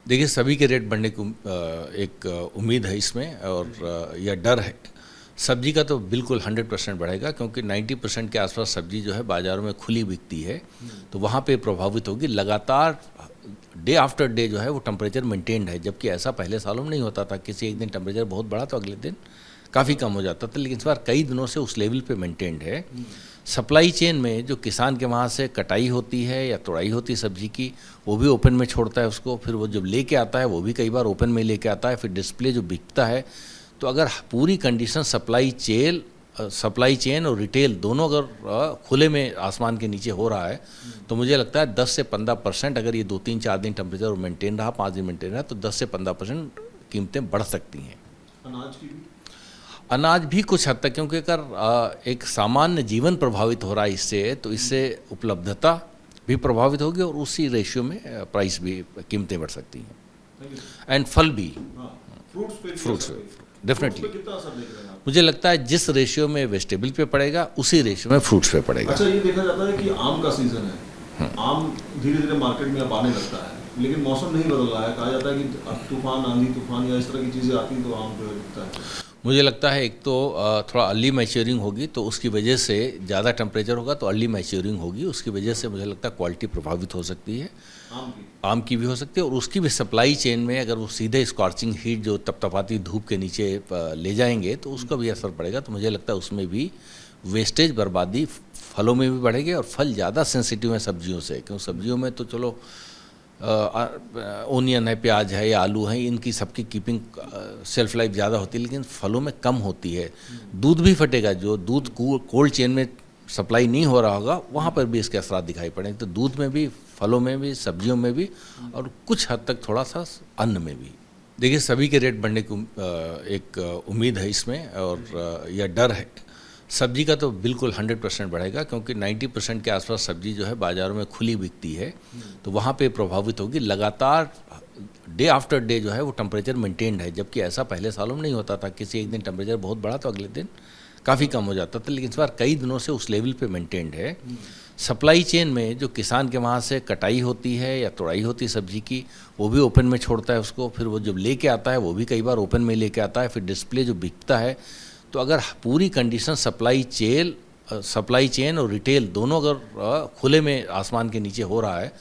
देखिए सभी के रेट बढ़ने की एक उम्मीद है इसमें और यह डर है। सब्जी का तो बिल्कुल 100% बढ़ेगा क्योंकि 90% के आसपास सब्जी जो है बाज़ारों में खुली बिकती है, तो वहाँ पे प्रभावित होगी। लगातार डे आफ्टर डे जो है वो टेम्परेचर मेंटेन्ड है, जबकि ऐसा पहले सालों में नहीं होता था। किसी एक दिन टेम्परेचर बहुत बढ़ा तो अगले दिन काफ़ी कम हो जाता था, लेकिन इस बार कई दिनों से उस लेवल पे मेंटेन्ड है। सप्लाई चेन में जो किसान के वहाँ से कटाई होती है या तोड़ाई होती है सब्जी की, वो भी ओपन में छोड़ता है उसको, फिर वो जब लेके आता है वो भी कई बार ओपन में लेके आता है, फिर डिस्प्ले जो बिकता है। तो अगर पूरी कंडीशन सप्लाई चेन और रिटेल दोनों अगर खुले में आसमान के नीचे हो रहा है, तो मुझे लगता है 10 से 15% अगर ये 2-3-4 दिन टेम्परेचर मेंटेन रहा, 5 दिन मेंटेन रहा, तो 10 से 15% कीमतें बढ़ सकती हैं। अनाज भी कुछ हद तक, क्योंकि अगर एक सामान्य जीवन प्रभावित हो रहा है इससे, तो इससे उपलब्धता भी प्रभावित होगी और उसी रेशियो में प्राइस भी, कीमतें बढ़ सकती हैं। एंड फल भी, फ्रूट्स डेफिनेटली मुझे लगता है जिस रेशियो में वेजिटेबल पे पड़ेगा उसी रेशियो में फ्रूट्स पे पड़ेगा। अच्छा, ये देखा जाता है कि आम का सीजन है, आम धीरे धीरे मार्केट में अब आने लगता है, लेकिन मौसम नहीं बदल रहा है। कहा जाता है कि अब तूफान, आंधी तूफान या इस तरह की चीज़ें आती हैं तो आम जो है दिखता है। मुझे लगता है एक तो थोड़ा अर्ली मैच्योरिंग होगी, तो उसकी वजह से ज़्यादा टेम्परेचर होगा तो अर्ली मैच्योरिंग होगी, उसकी वजह से मुझे लगता है क्वालिटी प्रभावित हो सकती है। आम की भी हो सकती है, और उसकी भी सप्लाई चेन में अगर वो सीधे स्कॉर्चिंग हीट जो तपतपाती धूप के नीचे ले जाएंगे तो उसका भी असर पड़ेगा। तो मुझे लगता है उसमें भी वेस्टेज, बर्बादी फलों में भी बढ़ेगी, और फल ज़्यादा सेंसिटिव है सब्जियों से, क्योंकि सब्जियों में तो चलो ओनियन है, प्याज है या आलू है, इनकी सबकी कीपिंग सेल्फ लाइफ ज़्यादा होती है, लेकिन फलों में कम होती है। दूध भी फटेगा, जो दूध कोल्ड चेन में सप्लाई नहीं हो रहा होगा वहाँ पर भी इसके असरात दिखाई पड़ेंगे। तो दूध में भी, फलों में भी, सब्जियों में भी, और कुछ हद तक थोड़ा सा अन्न में भी। देखिए सभी के रेट बढ़ने की एक उम्मीद है इसमें और यह डर है। सब्जी का तो बिल्कुल 100% बढ़ेगा क्योंकि 90% के आसपास सब्जी जो है बाज़ारों में खुली बिकती है, तो वहाँ पे प्रभावित होगी। लगातार डे आफ्टर डे जो है वो टेम्परेचर मेंटेन्ड है, जबकि ऐसा पहले सालों में नहीं होता था। किसी एक दिन टेम्परेचर बहुत बढ़ा तो अगले दिन काफ़ी कम हो जाता था, लेकिन इस बार कई दिनों से उस लेवल पे मेंटेन्ड है। सप्लाई चेन में जो किसान के वहाँ से कटाई होती है या तोड़ाई होती है सब्जी की, वो भी ओपन में छोड़ता है उसको, फिर वो जब लेके आता है वो भी कई बार ओपन में लेके आता है, फिर डिस्प्ले जो बिकता है। तो अगर पूरी कंडीशन सप्लाई चेन और रिटेल दोनों अगर खुले में आसमान के नीचे हो रहा है,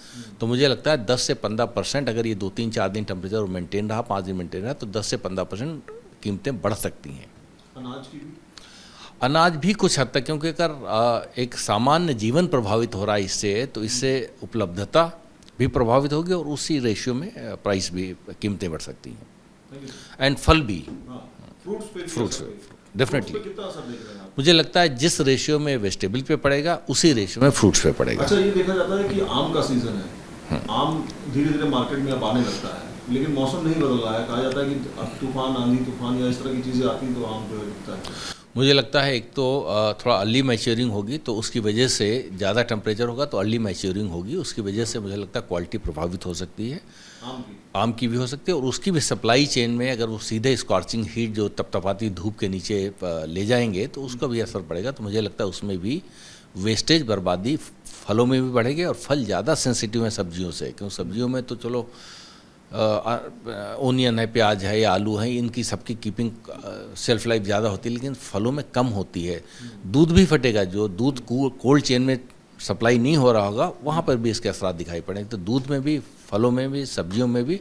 तो मुझे लगता है 10 से 15% अगर ये 2-3-4 दिन टेम्परेचर मेंटेन रहा, 5 दिन मेंटेन रहा, तो 10 से 15% कीमतें बढ़ सकती हैं। अनाज भी कुछ हद तक, क्योंकि अगर एक सामान्य जीवन प्रभावित हो रहा है इससे, तो इससे उपलब्धता भी प्रभावित होगी और उसी रेशियो में प्राइस भी, कीमतें बढ़ सकती हैं। एंड फल भी, फ्रूट्स डेफिनेटली मुझे लगता है जिस रेशियो में वेजिटेबल पे पड़ेगा उसी रेशियो में फ्रूट्स पे पड़ेगा। अच्छा, ये देखा जाता है कि आम का सीजन है, आम धीरे धीरे मार्केट में अब आने लगता है, लेकिन मौसम नहीं बदल रहा है। कहा जाता है कि अब तूफान, आंधी तूफान या इस तरह की चीज़ें आती हैं तो आम जो है दिखता है। मुझे लगता है एक तो थोड़ा अर्ली मैच्योरिंग होगी, तो उसकी वजह से ज़्यादा टेम्परेचर होगा तो अर्ली मैच्योरिंग होगी, उसकी वजह से मुझे लगता है क्वालिटी प्रभावित हो सकती है। आम की भी हो सकती है, और उसकी भी सप्लाई चेन में अगर वो सीधे स्कॉर्चिंग हीट जो तपतपाती धूप के नीचे ले जाएंगे तो उसका भी असर पड़ेगा। तो मुझे लगता है उसमें भी वेस्टेज, बर्बादी फलों में भी बढ़ेगी, और फल ज़्यादा सेंसिटिव है सब्जियों से, क्योंकि सब्जियों में तो चलो ओनियन है, प्याज है या आलू है, इनकी सबकी कीपिंग सेल्फ लाइफ ज़्यादा होती है, लेकिन फलों में कम होती है। दूध भी फटेगा, जो दूध कोल्ड चेन में सप्लाई नहीं हो रहा होगा वहाँ पर भी इसके असरात दिखाई पड़ेंगे। तो दूध में भी, फलों में भी, सब्जियों में भी,